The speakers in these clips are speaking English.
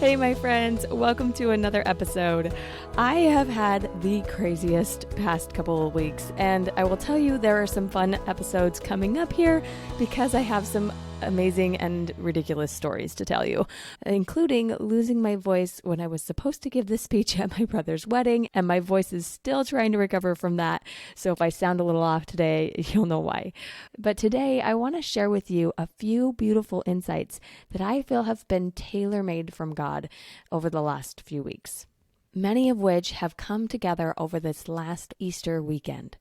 Hey, my friends, welcome to another episode. I have had the craziest past couple of weeks, and I will tell you there are some fun episodes coming up here because I have some amazing and ridiculous stories to tell you, including losing my voice when I was supposed to give this speech at my brother's wedding, and my voice is still trying to recover from that. So if I sound a little off today, you'll know why. But today I want to share with you a few beautiful insights that I feel have been tailor-made from God over the last few weeks, many of which have come together over this last Easter weekend.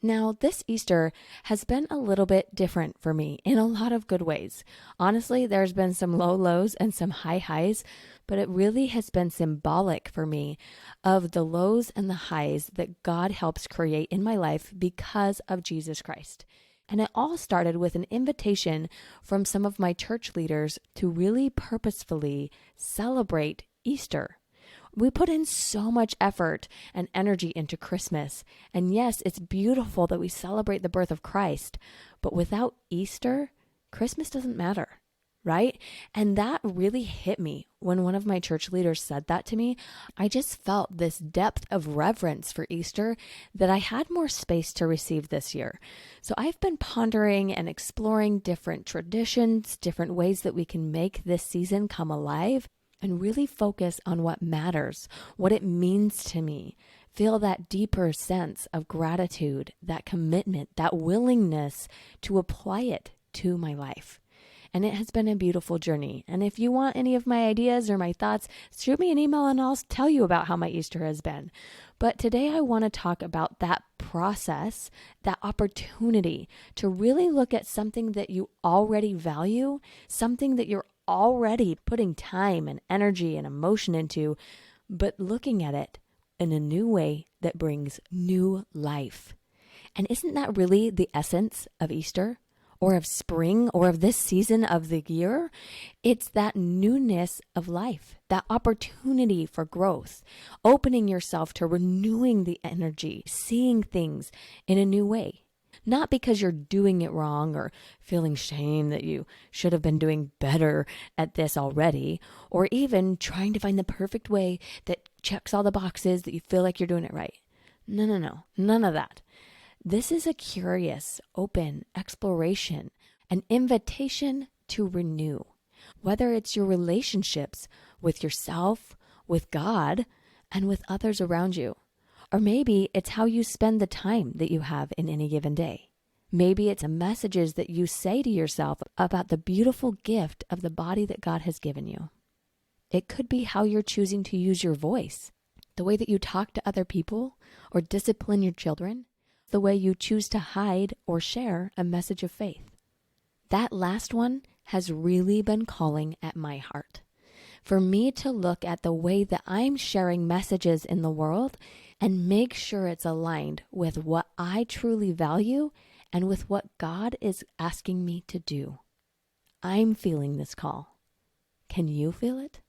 Now, this Easter has been a little bit different for me in a lot of good ways. Honestly, there's been some low lows and some high highs, but it really has been symbolic for me of the lows and the highs that God helps create in my life because of Jesus Christ. And it all started with an invitation from some of my church leaders to really purposefully celebrate Easter. We put in so much effort and energy into Christmas. And yes, it's beautiful that we celebrate the birth of Christ. But without Easter, Christmas doesn't matter, right? And that really hit me when one of my church leaders said that to me. I just felt this depth of reverence for Easter that I had more space to receive this year. So I've been pondering and exploring different traditions, different ways that we can make this season come alive, and really focus on what matters, what it means to me. Feel that deeper sense of gratitude, that commitment, that willingness to apply it to my life. And it has been a beautiful journey. And if you want any of my ideas or my thoughts, shoot me an email and I'll tell you about how my Easter has been. But today I want to talk about that process, that opportunity to really look at something that you already value, something that you're already putting time and energy and emotion into, but looking at it in a new way that brings new life. And isn't that really the essence of Easter or of spring or of this season of the year? It's that newness of life, that opportunity for growth, opening yourself to renewing the energy, seeing things in a new way. Not because you're doing it wrong or feeling shame that you should have been doing better at this already, or even trying to find the perfect way that checks all the boxes that you feel like you're doing it right. No. None of that. This is a curious, open exploration, an invitation to renew. Whether it's your relationships with yourself, with God, and with others around you. Or maybe it's how you spend the time that you have in any given day. Maybe it's messages that you say to yourself about the beautiful gift of the body that God has given you. It could be how you're choosing to use your voice, the way that you talk to other people or discipline your children, the way you choose to hide or share a message of faith. That last one has really been calling at my heart. For me to look at the way that I'm sharing messages in the world and make sure it's aligned with what I truly value and with what God is asking me to do. I'm feeling this call. Can you feel it?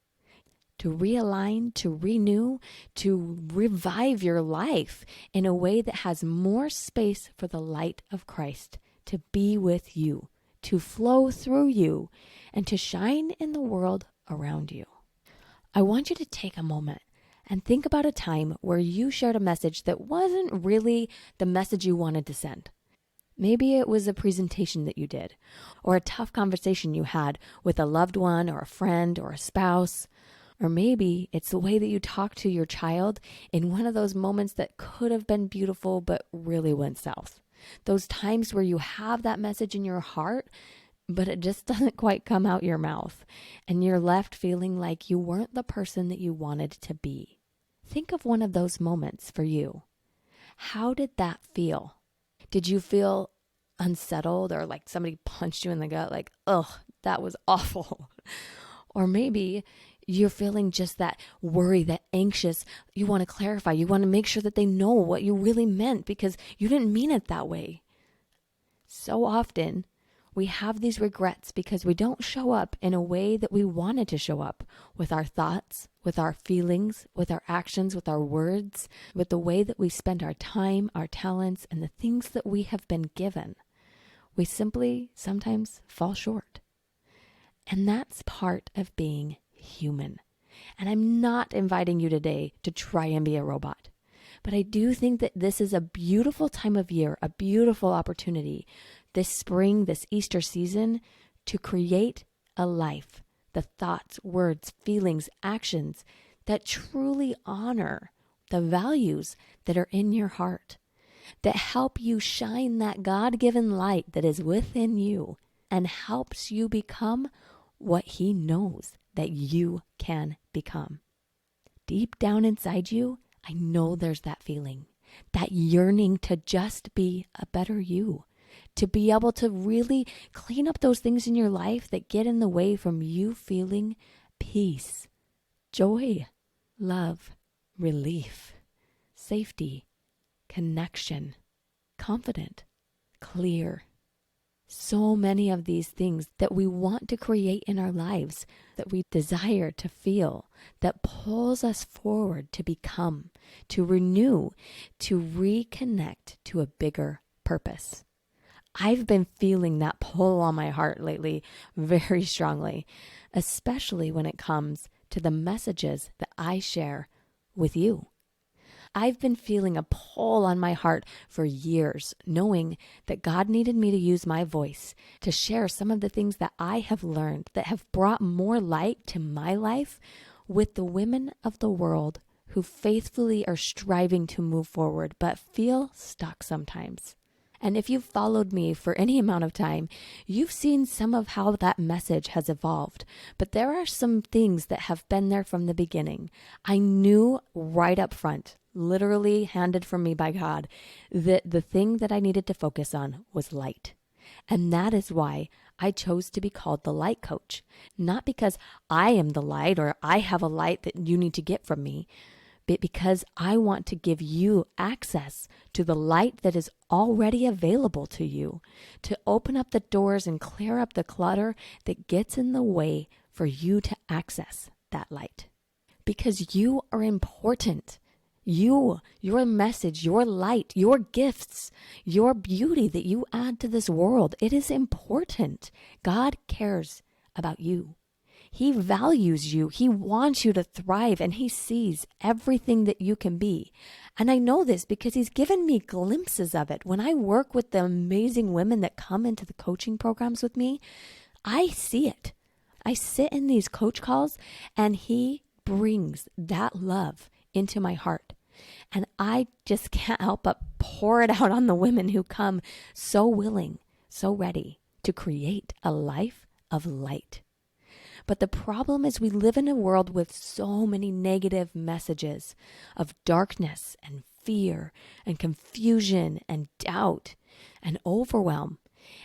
To realign, to renew, to revive your life in a way that has more space for the light of Christ to be with you, to flow through you, and to shine in the world around you. I want you to take a moment and think about a time where you shared a message that wasn't really the message you wanted to send. Maybe it was a presentation that you did, or a tough conversation you had with a loved one or a friend or a spouse. Or maybe it's the way that you talk to your child in one of those moments that could have been beautiful but really went south. Those times where you have that message in your heart, but it just doesn't quite come out your mouth, and you're left feeling like you weren't the person that you wanted to be. Think of one of those moments for you. How did that feel? Did you feel unsettled or like somebody punched you in the gut? Like, ugh, that was awful. Or maybe you're feeling just that worry, that anxious. You want to clarify. You want to make sure that they know what you really meant because you didn't mean it that way. So often we have these regrets because we don't show up in a way that we wanted to show up with our thoughts, with our feelings, with our actions, with our words, with the way that we spend our time, our talents, and the things that we have been given. We simply sometimes fall short. And that's part of being human. And I'm not inviting you today to try and be a robot. But I do think that this is a beautiful time of year, a beautiful opportunity this spring, this Easter season, to create a life, the thoughts, words, feelings, actions that truly honor the values that are in your heart, that help you shine that God-given light that is within you and helps you become what He knows that you can become. Deep down inside you, I know there's that feeling, that yearning to just be a better you, to be able to really clean up those things in your life that get in the way from you feeling peace, joy, love, relief, safety, connection, confident, clear. So many of these things that we want to create in our lives, that we desire to feel, that pulls us forward to become, to renew, to reconnect to a bigger purpose. I've been feeling that pull on my heart lately very strongly, especially when it comes to the messages that I share with you. I've been feeling a pull on my heart for years, knowing that God needed me to use my voice to share some of the things that I have learned that have brought more light to my life with the women of the world who faithfully are striving to move forward but feel stuck sometimes. And if you've followed me for any amount of time, you've seen some of how that message has evolved. But there are some things that have been there from the beginning. I knew right up front, literally handed from me by God, that the thing that I needed to focus on was light. And that is why I chose to be called the light coach. Not because I am the light or I have a light that you need to get from me, but because I want to give you access to the light that is already available to you, to open up the doors and clear up the clutter that gets in the way for you to access that light. Because you are important. You, your message, your light, your gifts, your beauty that you add to this world, it is important. God cares about you. He values you. He wants you to thrive, and He sees everything that you can be. And I know this because He's given me glimpses of it. When I work with the amazing women that come into the coaching programs with me, I see it. I sit in these coach calls, and He brings that love into my heart. And I just can't help but pour it out on the women who come so willing, so ready to create a life of light. But the problem is we live in a world with so many negative messages of darkness and fear and confusion and doubt and overwhelm.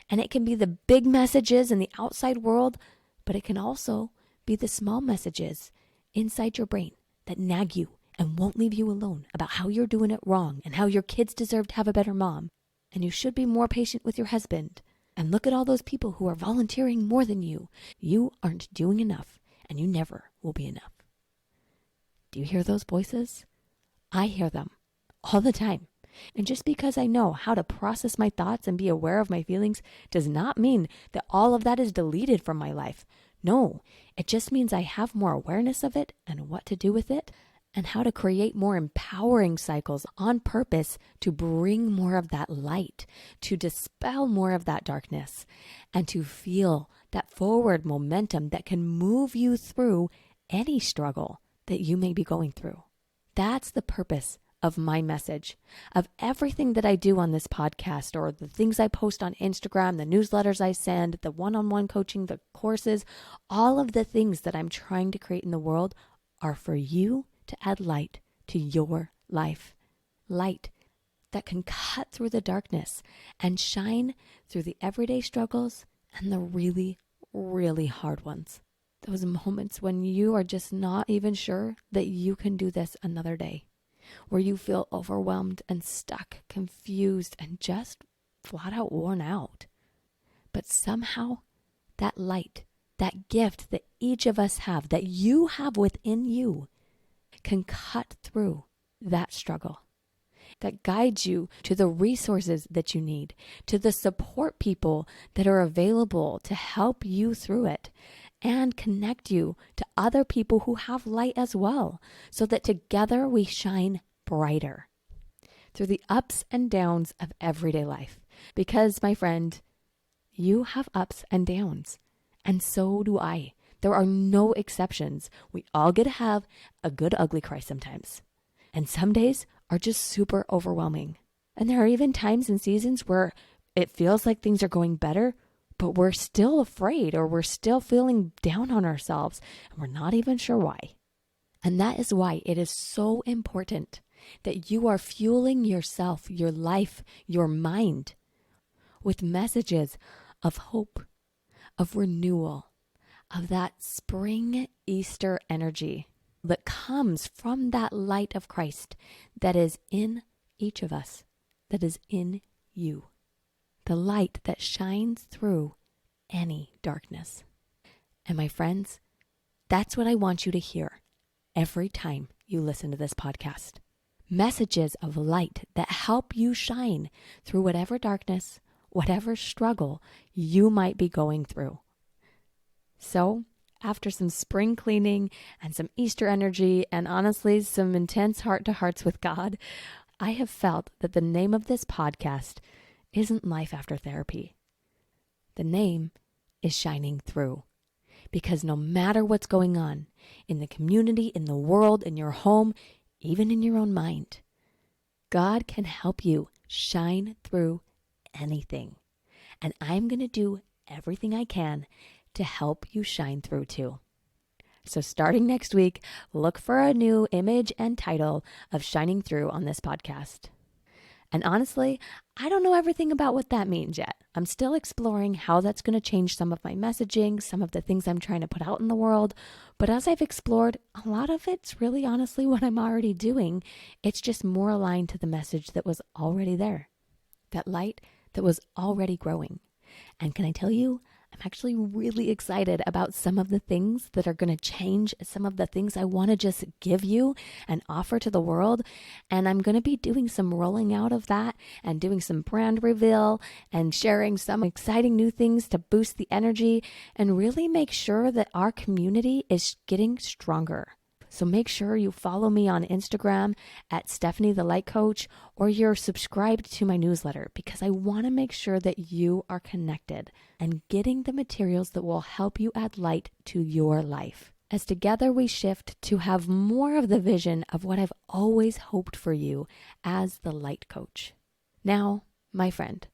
And it can be the big messages in the outside world, but it can also be the small messages inside your brain that nag you and won't leave you alone about how you're doing it wrong and how your kids deserve to have a better mom. And you should be more patient with your husband. And look at all those people who are volunteering more than you. You aren't doing enough, and you never will be enough. Do you hear those voices? I hear them all the time. And just because I know how to process my thoughts and be aware of my feelings does not mean that all of that is deleted from my life. No, it just means I have more awareness of it and what to do with it, and how to create more empowering cycles on purpose to bring more of that light, to dispel more of that darkness, and to feel that forward momentum that can move you through any struggle that you may be going through. That's the purpose of my message, of everything that I do on this podcast, or the things I post on Instagram, the newsletters I send, the one-on-one coaching, the courses. All of the things that I'm trying to create in the world are for you to add light to your life. Light that can cut through the darkness and shine through the everyday struggles and the really, really hard ones. Those moments when you are just not even sure that you can do this another day, where you feel overwhelmed and stuck, confused, and just flat out worn out. But somehow that light, that gift that each of us have, that you have within you, can cut through that struggle, that guides you to the resources that you need, to the support people that are available to help you through it, and connect you to other people who have light as well, so that together we shine brighter through the ups and downs of everyday life. Because, my friend, you have ups and downs, and so do I. There are no exceptions. We all get to have a good ugly cry sometimes. And some days are just super overwhelming. And there are even times and seasons where it feels like things are going better, but we're still afraid, or we're still feeling down on ourselves, and we're not even sure why. And that is why it is so important that you are fueling yourself, your life, your mind with messages of hope, of renewal, of that spring Easter energy that comes from that light of Christ that is in each of us, that is in you. The light that shines through any darkness. And my friends, that's what I want you to hear every time you listen to this podcast. Messages of light that help you shine through whatever darkness, whatever struggle you might be going through. So, after some spring cleaning and some Easter energy and honestly some intense heart-to-hearts with God, I have felt that the name of this podcast isn't Life After Therapy. The name is Shining Through. Because no matter what's going on in the community, in the world, in your home, even in your own mind, God can help you shine through anything. And I'm going to do everything I can to help you shine through too. So starting next week, look for a new image and title of Shining Through on this podcast. And honestly, I don't know everything about what that means yet. I'm still exploring how that's going to change some of my messaging, some of the things I'm trying to put out in the world. But as I've explored, a lot of it's really honestly what I'm already doing. It's just more aligned to the message that was already there. That light that was already growing. And can I tell you, I'm actually really excited about some of the things that are going to change, some of the things I want to just give you and offer to the world. And I'm going to be doing some rolling out of that and doing some brand reveal and sharing some exciting new things to boost the energy and really make sure that our community is getting stronger. So make sure you follow me on Instagram at Stephanie the Light Coach, or you're subscribed to my newsletter, because I want to make sure that you are connected and getting the materials that will help you add light to your life. As together we shift to have more of the vision of what I've always hoped for you as the Light Coach. Now, my friend,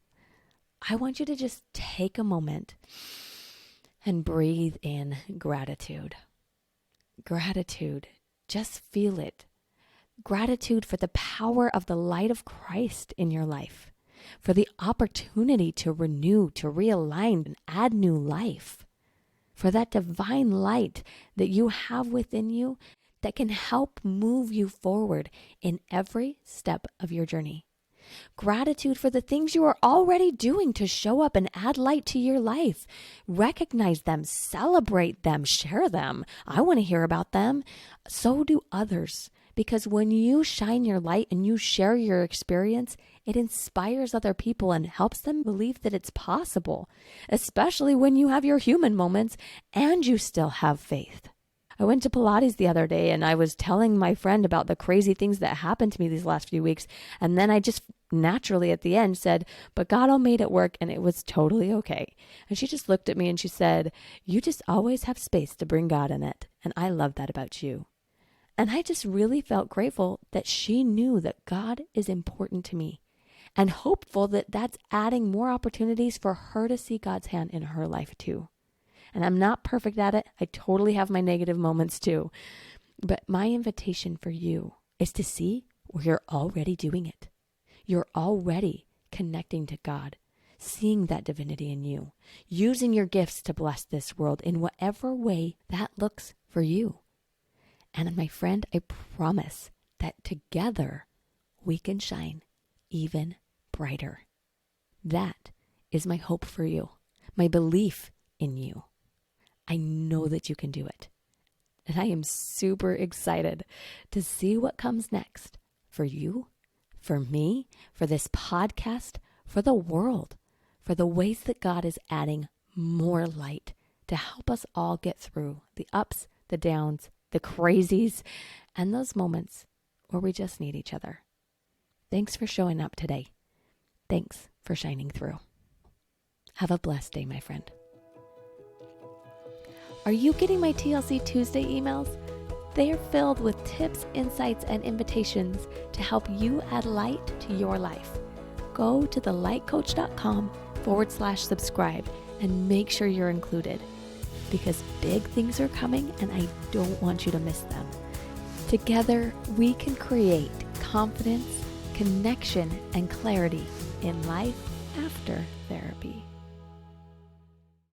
I want you to just take a moment and breathe in gratitude. Gratitude. Just feel it. Gratitude for the power of the light of Christ in your life, for the opportunity to renew, to realign, and add new life, for that divine light that you have within you that can help move you forward in every step of your journey. Gratitude for the things you are already doing to show up and add light to your life. Recognize them, celebrate them, share them. I want to hear about them. So do others. Because when you shine your light and you share your experience, it inspires other people and helps them believe that it's possible, especially when you have your human moments and you still have faith. I went to Pilates the other day and I was telling my friend about the crazy things that happened to me these last few weeks. And then I just naturally at the end said, but God all made it work and it was totally okay. And she just looked at me and she said, you just always have space to bring God in it. And I love that about you. And I just really felt grateful that she knew that God is important to me, and hopeful that that's adding more opportunities for her to see God's hand in her life too. And I'm not perfect at it. I totally have my negative moments too. But my invitation for you is to see where you're already doing it. You're already connecting to God, seeing that divinity in you, using your gifts to bless this world in whatever way that looks for you. And my friend, I promise that together we can shine even brighter. That is my hope for you, my belief in you. I know that you can do it. And I am super excited to see what comes next for you, for me, for this podcast, for the world, for the ways that God is adding more light to help us all get through the ups, the downs, the crazies, and those moments where we just need each other. Thanks for showing up today. Thanks for shining through. Have a blessed day, my friend. Are you getting my TLC Tuesday emails? They are filled with tips, insights, and invitations to help you add light to your life. Go to thelightcoach.com/subscribe and make sure you're included, because big things are coming and I don't want you to miss them. Together, we can create confidence, connection, and clarity in life after therapy.